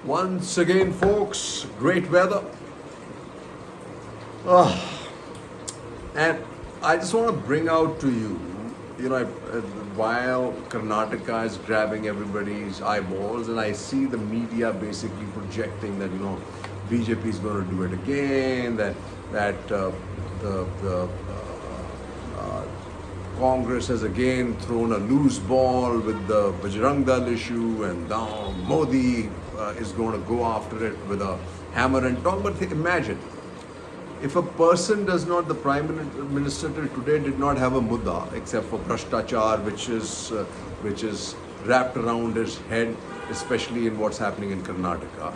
Once again, folks, great weather. Ah, and I just want to bring out to you, while Karnataka is grabbing everybody's eyeballs, and I see the media basically projecting that BJP is going to do it again, that Congress has again thrown a loose ball with the Bajrang Dal issue, and now Modi is going to go after it with a hammer and tongue. But imagine, if a person does not, the Prime Minister till today did not have a mudda except for Bhashtachar, which is wrapped around his head, especially in what's happening in Karnataka,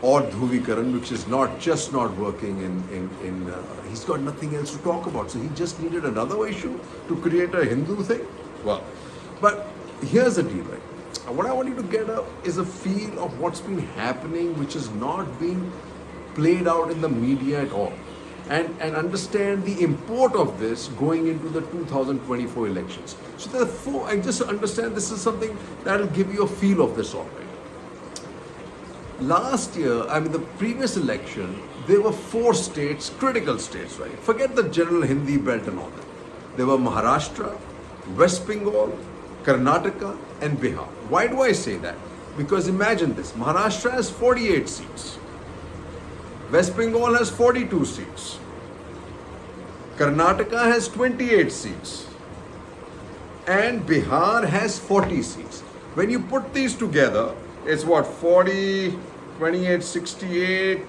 or Dhuvikaran, which is not working he's got nothing else to talk about. So he just needed another issue to create a Hindu thing. Well, but here's the deal, right? What I want you to get is a feel of what's been happening, which is not being played out in the media at all. And understand the import of this going into the 2024 elections. So therefore, I just understand this is something that will give you a feel of this all right. Last year, the previous election, there were 4 states, critical states, right? Forget the general Hindi belt and all that. There were Maharashtra, West Bengal, Karnataka, and Bihar. Why do I say that? Because imagine this, Maharashtra has 48 seats. West Bengal has 42 seats. Karnataka has 28 seats. And Bihar has 40 seats. When you put these together, it's what, 40, 28, 68,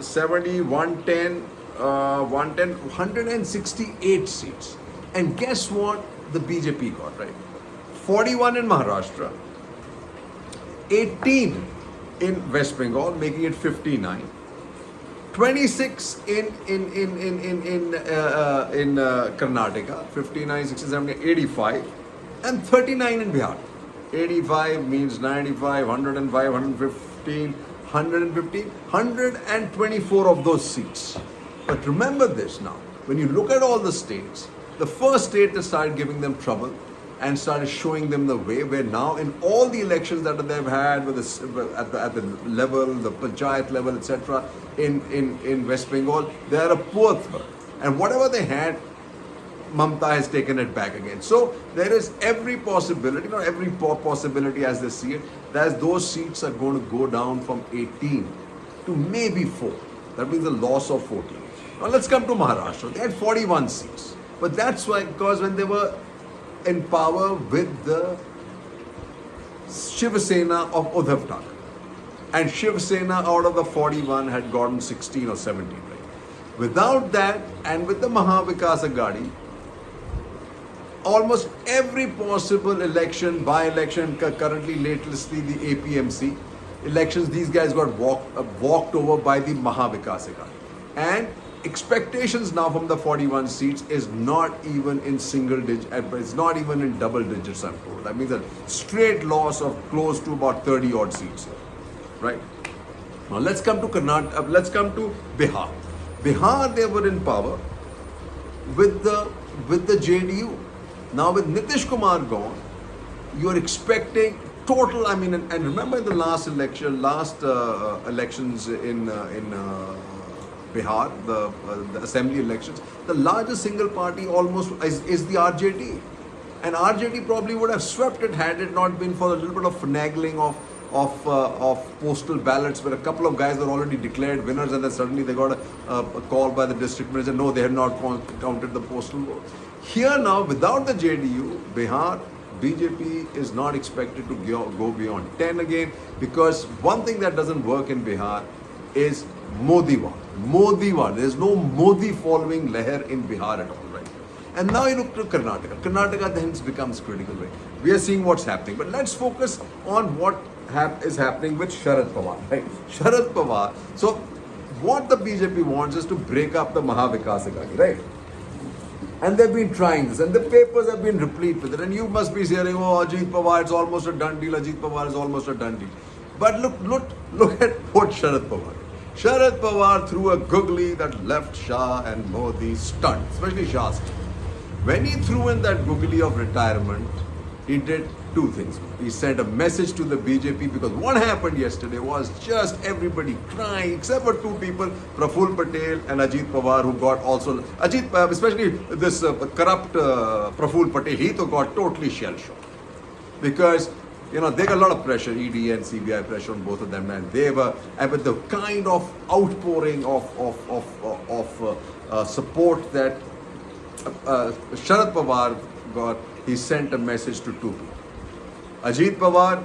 70, 110, 168 seats. And guess what the BJP got, right? 41 in Maharashtra, 18 in West Bengal, making it 59. 26 in Karnataka, 59, 60, 70, 85, and 39 in Bihar. 85 means 95, 105, 115, 124 of those seats. But remember this now, when you look at all the states, the first state that started giving them trouble and started showing them the way, where now in all the elections that they've had at the level, the panchayat level, etc., in West Bengal, they are a poor third. And whatever they had, Mamta has taken it back again. So there is every possibility, not every possibility as they see it, that those seats are going to go down from 18 to maybe 4. That means a loss of 14. Now let's come to Maharashtra. They had 41 seats. But that's why, because when they were in power with the Shiv Sena of Uddhav Thackeray, and Shiv Sena out of the 41 had gotten 16 or 17, right? Without that, and with the Mahavikas Aghadi, almost every possible election, by-election, currently lately the APMC elections, these guys got walked over by the Mahavikas Aghadi. And expectations now from the 41 seats is not even in single digit, it's not even in double digits, I'm told. That means a straight loss of close to about 30 odd seats here, right? Now let's come to Bihar. Bihar, they were in power with the JDU. Now with Nitish Kumar gone, you're expecting total, and remember in the last elections in Bihar, the assembly elections, the largest single party almost is the RJD. And RJD probably would have swept it had it not been for a little bit of finagling of postal ballots, where a couple of guys were already declared winners, and then suddenly they got a call by the district manager, no, they had not counted the postal vote. Here now, without the JDU, Bihar, BJP is not expected to go beyond 10 again, because one thing that doesn't work in Bihar is Modiwad. There's no Modi following Leher in Bihar at all, right? And now you look to Karnataka. Karnataka then becomes critical, right? We are seeing what's happening. But let's focus on what is happening with Sharad Pawar, right? Sharad Pawar. So what the BJP wants is to break up the Mahavikas Aghadi, right? And they've been trying this, and the papers have been replete with it. And you must be hearing, oh, Ajit Pawar, it's almost a done deal. Ajit Pawar is almost a done deal. But look at what Sharad Pawar. Sharad Pawar threw a googly that left Shah and Modi stunned, especially Shah stunned. When he threw in that googly of retirement, He did two things. He sent a message to the BJP because what happened yesterday was just everybody crying except for two people, Praful Patel and Ajit Pawar, who got also Ajit, especially this corrupt Praful Patel, he too got totally shell shocked because they got a lot of pressure, ED and CBI pressure on both of them, and they were, and with the kind of outpouring of support that Sharad Pawar got, he sent a message to two people. Ajit Pawar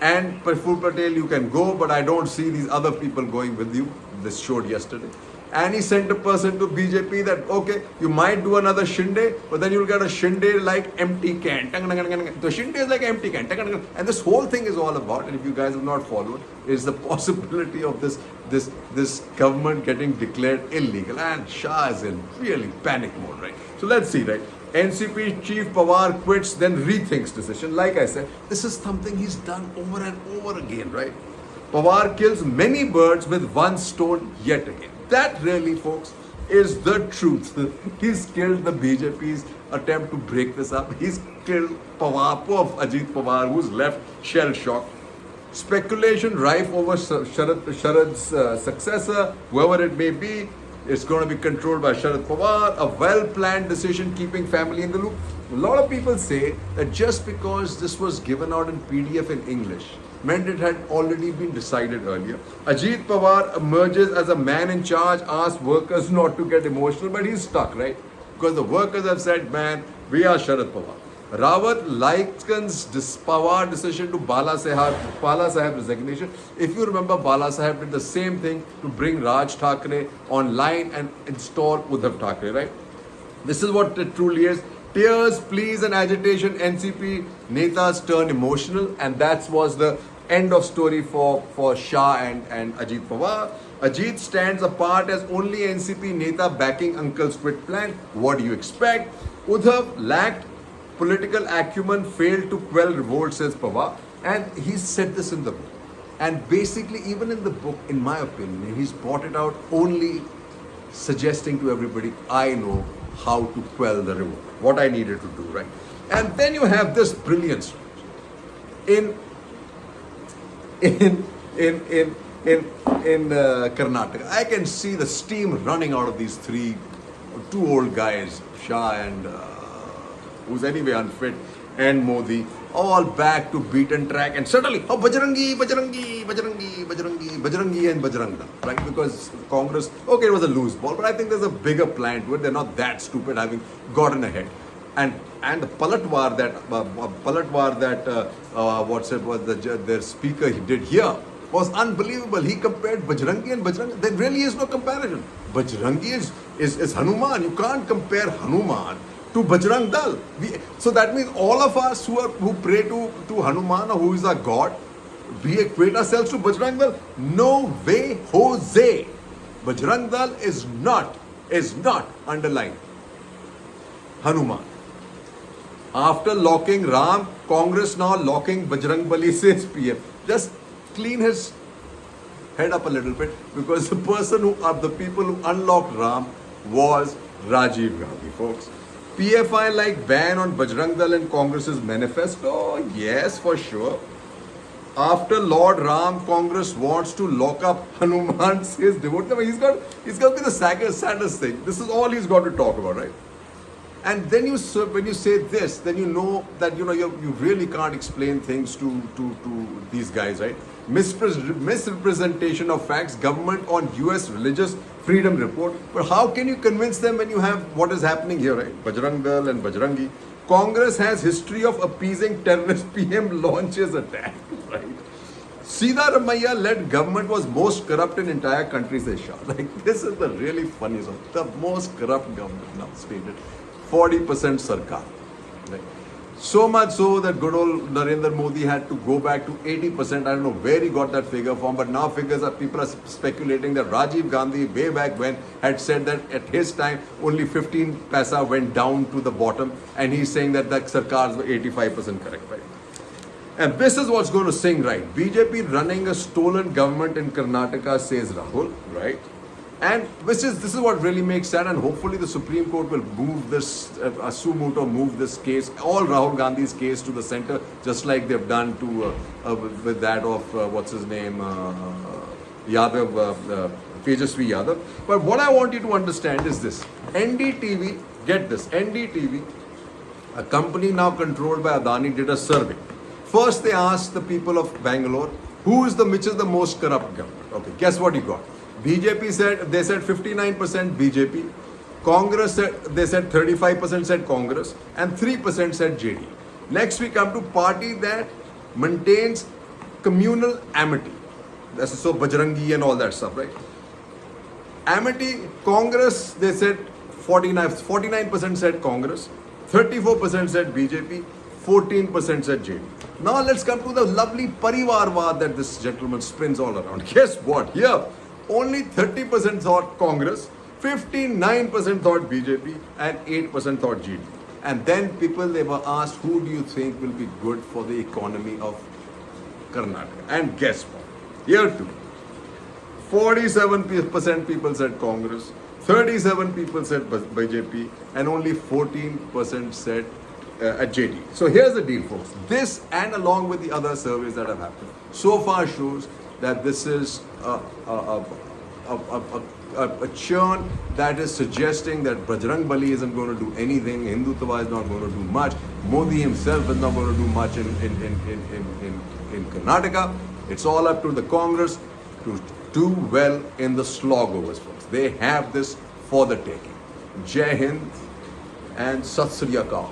and Praful Patel, you can go, but I don't see these other people going with you. This showed yesterday. And he sent a person to BJP that, okay, you might do another Shinde, but then you'll get a Shinde like empty can. The Shinde is like empty can. And this whole thing is all about, and if you guys have not followed, is the possibility of this government getting declared illegal. And Shah is in really panic mode, right? So let's see, right? NCP Chief Pawar quits, then rethinks decision. Like I said, this is something he's done over and over again, right? Pawar kills many birds with one stone yet again. That really, folks, is the truth. He's killed the BJP's attempt to break this up. He's killed Pawar, poor Ajit Pawar, who's left shell-shocked. Speculation rife over Sharad's successor, whoever it may be. It's going to be controlled by Sharad Pawar, a well-planned decision keeping family in the loop. A lot of people say that just because this was given out in PDF in English meant it had already been decided earlier. Ajit Pawar emerges as a man in charge, asks workers not to get emotional, but he's stuck, right? Because the workers have said, man, we are Sharad Pawar. Rawat likens this Pawar decision to Bala Saheb resignation. If you remember, Bala Saheb did the same thing to bring Raj Thackeray online and install Uddhav Thackeray, right? This is what it truly is. Tears, pleas and agitation, NCP Netas turn emotional, and that was the end of story for Shah and Ajit Pawar. Ajit stands apart as only NCP Neta backing uncle's quit plan. What do you expect? Uddhav lacked political acumen, failed to quell revolt, says Pawar. And he said this in the book. And basically, even in the book, in my opinion, he's brought it out only suggesting to everybody, I know how to quell the revolt, what I needed to do, right? And then you have this brilliance in Karnataka. I can see the steam running out of these two old guys, Shah and who's anyway unfit, and Modi, all back to beaten track, and suddenly, oh, Bajrangi, and Bajrang, right? Because Congress, okay, it was a loose ball, but I think there's a bigger plan to it. They're not that stupid having gotten ahead. And the palatwar that their speaker he did here was unbelievable. He compared Bajrangi and Bajrang. There really is no comparison. Bajrangi is Hanuman. You can't compare Hanuman to Bajrang Dal. So that means all of us who pray to Hanuman, or who is our God, we equate ourselves to Bajrang Dal. No way, Jose. Bajrang Dal is not underlined Hanuman. After locking Ram, Congress now locking Bajrang Bali, says PM. Just clean his head up a little bit, because the people who unlocked Ram was Rajiv Gandhi, folks. PFI like ban on Bajrang Dal and Congress's manifesto? Yes, for sure. After Lord Ram, Congress wants to lock up Hanuman, says devotee. He's got to be the saddest thing. This is all he's got to talk about, right? And then when you say this, then you know that you really can't explain things to these guys, right? Misrepresentation of facts, government on US religious freedom report. But how can you convince them when you have what is happening here, right? Bajrang Dal and Bajrangi. Congress has history of appeasing terrorist. PM launches attack, right? Sida Ramaiya led government was most corrupt in entire country, says Shah. Like, this is the really funny one. The most corrupt government now stated. 40% Sarkar. Right? So much so that good old Narendra Modi had to go back to 80%. I don't know where he got that figure from, but now people are speculating that Rajiv Gandhi, way back when, had said that at his time only 15 paisa went down to the bottom, and he's saying that the Sarkars were 85% correct, right? And this is what's going to sing, right? BJP running a stolen government in Karnataka, says Rahul, right? And this is what really makes sad, and hopefully the Supreme Court will move this, suo move this case, all Rahul Gandhi's case, to the center, just like they've done to with that of what's his name, Yadav, Tejasvi Yadav. But what I want you to understand is this: NDTV, get this, NDTV, a company now controlled by Adani, did a survey. First, they asked the people of Bangalore, which is the most corrupt government? Okay, guess what you got? BJP said, they said 59% BJP. Congress said, they said 35% said Congress, and 3% said JD. Next we come to party that maintains communal amity. That's so Bajrangi and all that stuff, right? Amity, Congress, they said 49% said Congress, 34% said BJP, 14% said JD. Now let's come to the lovely Parivarvad that this gentleman spins all around. Guess what? Here, only 30% thought Congress, 59% thought BJP, and 8% thought GD. And then people, they were asked, who do you think will be good for the economy of Karnataka? And guess what? Here too, 47% people said Congress, 37 people said BJP, and only 14% said JD. So here's the deal, folks. This, and along with the other surveys that have happened, so far shows that this is a churn that is suggesting that Bajrang Bali isn't going to do anything, Hindutva is not going to do much, Modi himself is not going to do much in Karnataka. It's all up to the Congress to do well in the slog overs, folks. They have this for the taking. Jai Hind and Sat Sri Akal.